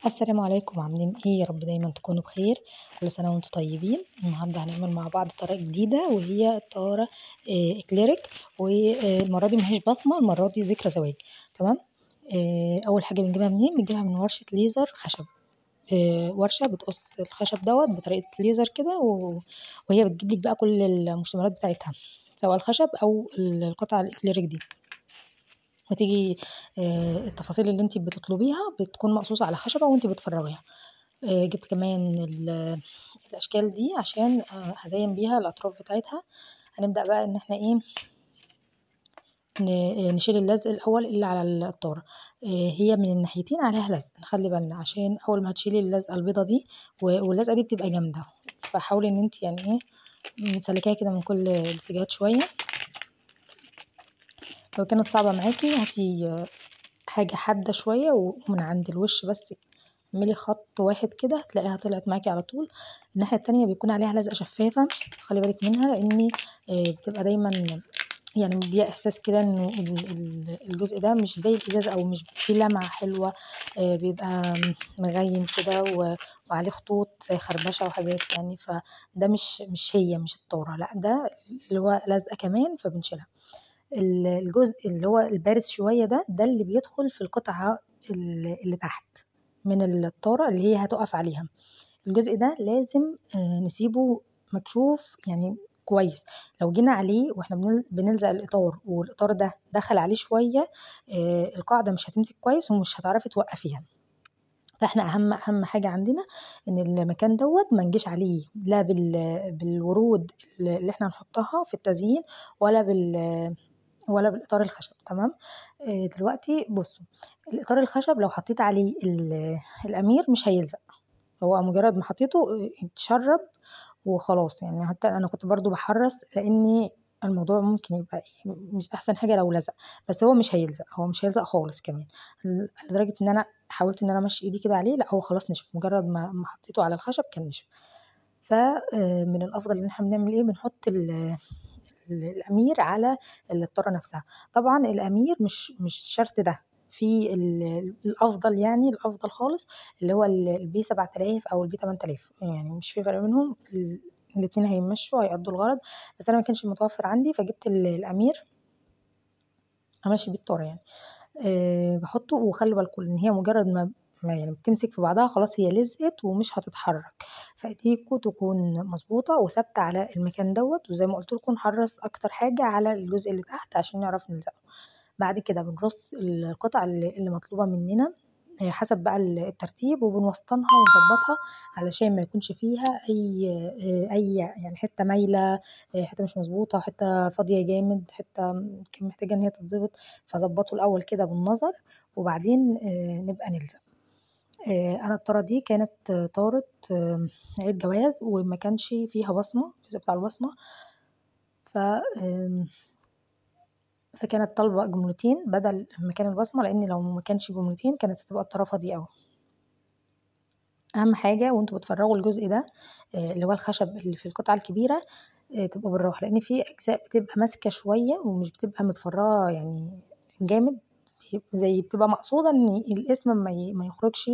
السلام عليكم، عاملين ايه؟ يا رب دايما تكونوا بخير. كل سنة وانتم طيبين. النهاردة هنعمل مع بعض طريقة جديدة وهي طارة اكليريك. والمرة دي مهيش بصمة، المرة دي ذكرى زواج. تمام. أول حاجة بنجيبها منين؟ بنجيبها من ورشة ليزر خشب. ورشة بتقص الخشب بطريقة ليزر كده وهي بتجيب لك بقى كل المشتملات بتاعتها، سواء الخشب أو القطع الإكليريك دي. وتيجي التفاصيل اللي انت بتطلبيها بتكون مقصوصة على خشبة وانت بتفرغيها. جبت كمان الأشكال دي عشان هزين بيها الأطراف بتاعتها. هنبدأ بقى إن احنا ايه، نشيل اللزق الأول اللي على الطارة. هي من الناحيتين عليها لزق، نخلي بالنا عشان أول ما هتشيلي اللزقة البيضة دي واللزقة دي بتبقى جامدة، فحاولي إن انت يعني ايه مسلكاها كده من كل الاتجاهات شوية. لو كانت صعبة معاكي هاتي حاجة حادة شوية ومن عند الوش بس اعملي خط واحد كده هتلاقيها طلعت معاكي على طول. الناحية التانية بيكون عليها لزقة شفافة، خلي بالك منها لأن بتبقى دايما يعني مديها إحساس كده إنه الجزء ده مش زي الإزاز أو مش فيه لمعة حلوة. بيبقى مغيم كده وعليه خطوط زي خربشة وحاجات يعني، فده مش الطارة، لأ ده اللي هو لزقة كمان فبنشيلها. الجزء اللي هو البارز شوية ده اللي بيدخل في القطعة اللي تحت من الطارة اللي هي هتقف عليها. الجزء ده لازم نسيبه مكشوف يعني كويس. لو جينا عليه واحنا بنلزق الإطار والإطار ده دخل عليه شوية، القاعدة مش هتمسك كويس ومش هتعرفي توقفيها. فاحنا اهم حاجة عندنا ان المكان ما نجيش عليه لا بالورود اللي احنا هنحطها في التزيين ولا ولا بالإطار الخشب. تمام. دلوقتي بصوا، الإطار الخشب لو حطيت عليه الأمير مش هيلزق، هو مجرد ما حطيته اتشرب وخلاص يعني. حتى أنا كنت برضو بحرص لأني الموضوع ممكن يبقى مش أحسن حاجة لو لزق، بس هو مش هيلزق خالص كمان، لدرجة إن أنا حاولت إن أنا أمشي إيدي كده عليه، لا هو خلاص نشف مجرد ما حطيته على الخشب كان نشف. فمن الأفضل إن احنا بنعمل إيه، بنحط الأمير على الطارة نفسها. طبعا الأمير مش شرط ده، في الأفضل يعني الأفضل خالص اللي هو البي 7000 أو البي 8000، يعني مش في فرق بينهم، الاتنين هيمشوا هيقضوا الغرض. بس أنا ما كانش متوفر عندي فجبت الأمير أمشي بيه الطارة يعني. باحطه وخلّوا بالكم إن هي مجرد ما يعني بتمسك في بعضها خلاص هي لزقت ومش هتتحرك، فإيديكم تكون مضبوطة وثابتة على المكان وزي ما قُلت لكم نحرّص أكتر حاجة على الجزء اللي تحت عشان نعرف نلزقه. بعد كده بنرص القطع اللي مطلوبة مننا حسب بقى الترتيب وبنوسطنها ونضبّطها علشان ما يكونش فيها أي يعني حتّة مايلة، حتّة مش مضبوطة، حتّة فاضية جامد، حتّة كان محتاجة إن هي تتضبط. فاضبّطه الأول كده بالنظر وبعدين نبقى نلزق. أنا الطارة دي كانت طارة عيد جواز وما كانش فيها بصمة، الجزء بتاع البصمة. ف فكانت طالبة جملتين بدل مكان البصمة، لإن لو ما كانش جملتين كانت هتبقى الطارة فاضية أوي. أهم حاجة وأنتم بتفرّغوا الجزء ده اللي هو الخشب اللي في القطعة الكبيرة، تبقوا بالراحة، لإن في أجزاء بتبقى ماسكة شوية ومش بتبقى متفرّغة يعني جامد، بتبقى مقصودة إن القسم ما يخرجش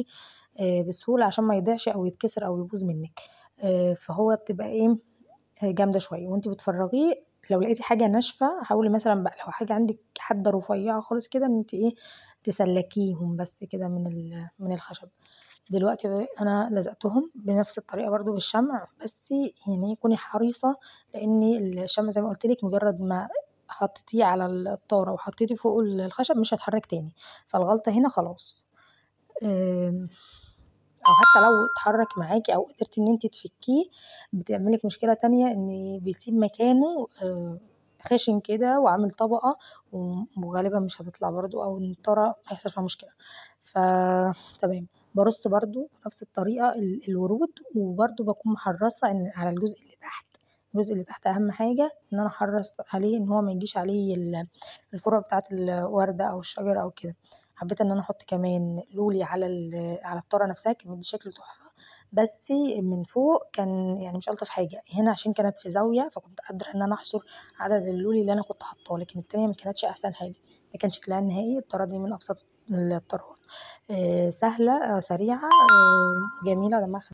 بسهولة عشان ما يضيعش أو يتكسر أو يبوظ منِّك. فهو بتبقى إيه، جامدة شوية وأنتِ بتفرّغيه. لو لقيتِ حاجة ناشفة حاولي مثلًا بقى لو حاجة عندِك حادة رفيّعة خالص كده إن أنتِ إيه، تسلّكيهم بس كده من الخشب. دلوقتي أنا لزقتهم بنفس الطريقة برضه بالشمع، بس يعني كوني حريصة لإن الشمع زي ما قُلت لِك مجرد ما حطيتيه على الطارة وحطيتِ فوقه الخشب مش هيتحرك تاني، فالغلطة هنا خلاص. آمم أو حتى لو اتحرك معاكِ أو قدرتِ إن أنتِ تفكيه، بتعمل لِك مشكلة تانية إن بيسيب مكانه خشن كده وعامل طبقة وغالبًا مش هتطلع برضه أو الطارة هيحصل فيها مشكلة. تمام. بارُص برضه بنفس الطريقة الورود وبرضه باكون محرّصة إن على الجزء اللي تحت، الجزء اللي تحت أهم حاجة إن أنا أحرّص عليه إن هو ما يجيش عليه الفروع بتاعة الوردة أو الشجرة أو كده. حبيت إن أنا أحط كمان لولي على الطارة نفسها كان مدّي شكل تحفة، بس من فوق كان يعني مش ألطف حاجة، هنا عشان كانت في زاوية فكنت قادرة إن أنا أحصر عدد اللولي اللي أنا كنت حاطاه، لكن التانية ما كانتش أحسن حاجة، ده كان شكلها النهائي. الطرة دي من ابسط الطرات، سهلة، سريعة، جميلة ودمها خفيف.